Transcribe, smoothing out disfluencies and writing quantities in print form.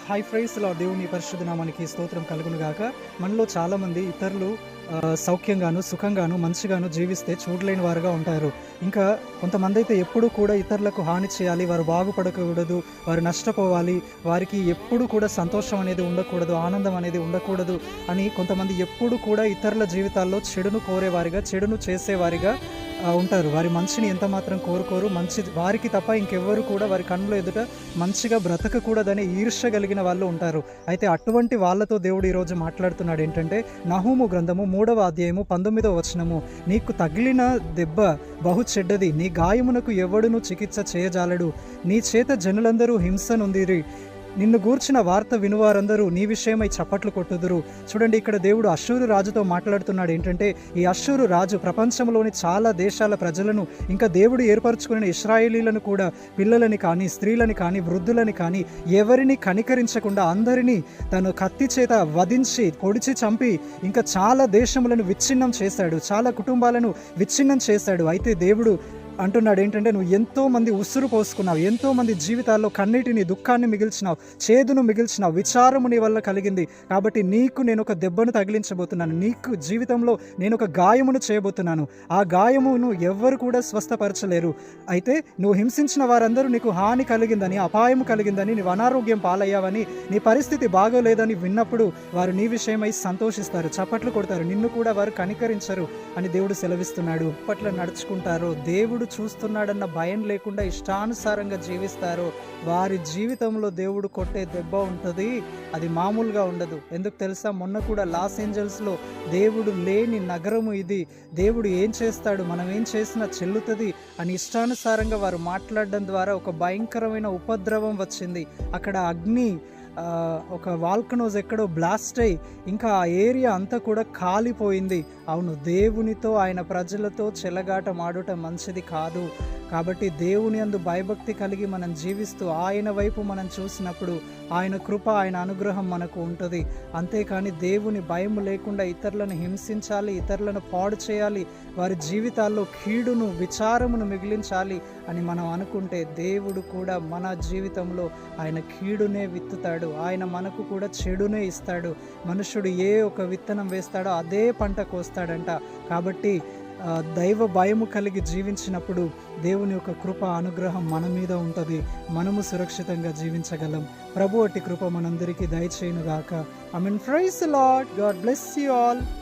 High ప్రైస్‌లో దేవుని పరిశుద్ధ నామానికి స్తోత్రం కలుగును గాక. మనలో చాలామంది ఇతరులు సౌఖ్యంగాను, సుఖంగాను, మంచిగాను జీవిస్తే చూడలేని వారుగా ఉంటారు. ఇంకా కొంతమందైతే ఎప్పుడూ కూడా ఇతరులకు హాని చేయాలి, వారు బాగుపడకూడదు, వారు నష్టపోవాలి, వారికి ఎప్పుడు కూడా సంతోషం అనేది ఉండకూడదు, ఆనందం అనేది ఉండకూడదు అని కొంతమంది ఎప్పుడు కూడా ఇతరుల జీవితాల్లో చెడును కోరేవారిగా, చెడును చేసేవారిగా ఉంటారు. వారి మంచిని ఎంత మాత్రం కోరుకోరు. మంచి వారికి తప్ప ఇంకెవ్వరు కూడా వారి కన్నుల ఎదుట మంచిగా బ్రతకకూడదనే ఈర్ష్య కలిగిన వాళ్ళు ఉంటారు. అయితే అటువంటి వాళ్ళతో దేవుడు ఈరోజు మాట్లాడుతున్నాడు ఏంటంటే, నహూము గ్రంథము 3వ అధ్యాయము 19వ వచనము, నీకు తగిలిన దెబ్బ బహు చెడ్డది, నీ గాయమునకు ఎవడును చికిత్స చేయజాలడు, నీ చేత జనులందరూ హింస నొందిరి, నిన్ను గూర్చిన వార్త వినువారందరూ నీ విషయమై చప్పట్లు కొట్టుదురు. చూడండి, ఇక్కడ దేవుడు అష్షూరు రాజుతో మాట్లాడుతున్నాడు ఏంటంటే, ఈ అష్షూరు రాజు ప్రపంచంలోని చాలా దేశాల ప్రజలను, ఇంకా దేవుడు ఏర్పరచుకున్న ఇశ్రాయేలీలను కూడా, పిల్లలని కానీ, స్త్రీలని కానీ, వృద్ధులని కానీ, ఎవరిని కనికరించకుండా అందరినీ తను కత్తి చేత వధించి పొడిచి చంపి ఇంకా చాలా దేశములను విచ్ఛిన్నం చేశాడు, చాలా కుటుంబాలను విచ్ఛిన్నం చేశాడు. అయితే దేవుడు అంటున్నాడు ఏంటంటే, నువ్వు ఎంతోమంది ఉసురు పోసుకున్నావు, ఎంతోమంది జీవితాల్లో కన్నీటిని, దుఃఖాన్ని మిగిల్చినావు, చేదును మిగిల్చినావు, విచారము నీ వల్ల కలిగింది. కాబట్టి నీకు నేను ఒక దెబ్బను తగిలించబోతున్నాను, నీకు జీవితంలో నేను ఒక గాయమును చేయబోతున్నాను. ఆ గాయమును ఎవ్వరు కూడా స్వస్థపరచలేరు. అయితే నువ్వు హింసించిన వారందరూ నీకు హాని కలిగిందని, అపాయము కలిగిందని, నీవు అనారోగ్యం పాలయ్యావని, నీ పరిస్థితి బాగోలేదని విన్నప్పుడు వారు నీ విషయమై సంతోషిస్తారు, చప్పట్లు కొడతారు, నిన్ను కూడా వారు కనికరించరు అని దేవుడు సెలవిస్తున్నాడు. పట్ల నడుచుకుంటారు, దేవుడు చూస్తున్నాడన్న భయం లేకుండా ఇష్టానుసారంగా జీవిస్తారో వారి జీవితంలో దేవుడు కొట్టే దెబ్బ ఉంటుంది. అది మామూలుగా ఉండదు. ఎందుకు తెలుసా, మొన్న కూడా లాస్ ఏంజల్స్లో దేవుడు లేని నగరము ఇది, దేవుడు ఏం చేస్తాడు, మనం ఏం చేసినా చెల్లుతుంది అని ఇష్టానుసారంగా వారు మాట్లాడడం ద్వారా ఒక భయంకరమైన ఉపద్రవం వచ్చింది. అక్కడ అగ్ని, ఒక వాల్కనోస్ ఎక్కడో బ్లాస్ట్ అయ్యి ఇంకా ఆ ఏరియా అంతా కూడా కాలిపోయింది. అవును, దేవునితో ఆయన ప్రజలతో చెలగాట మాడుట మంచిది కాదు. కాబట్టి దేవుని యందు భయభక్తి కలిగి మనం జీవిస్తూ ఆయన వైపు మనం చూసినప్పుడు ఆయన కృప, ఆయన అనుగ్రహం మనకు ఉంటుంది. అంతేకాని దేవుని భయం లేకుండా ఇతరులను హింసించాలి, ఇతరులను పాడు చేయాలి, వారి జీవితాల్లో కీడును, విచారమును మిగిలించాలి అని మనం అనుకుంటే దేవుడు కూడా మన జీవితంలో ఆయన కీడునే విత్తుతాడు. ఆయన మనకు కూడా చెడునే ఇస్తాడు. మనుషుడు ఏ ఒక విత్తనం వేస్తాడో అదే పంట కోస్తాడంట. కాబట్టి దైవ భయము కలిగి జీవించినప్పుడు దేవుని యొక్క కృప, అనుగ్రహం మన మీద ఉంటుంది. మనము సురక్షితంగా జీవించగలం. ప్రభు అట్టి కృప మనందరికీ దయచేయును గాక. I mean praise the lord. God bless you all.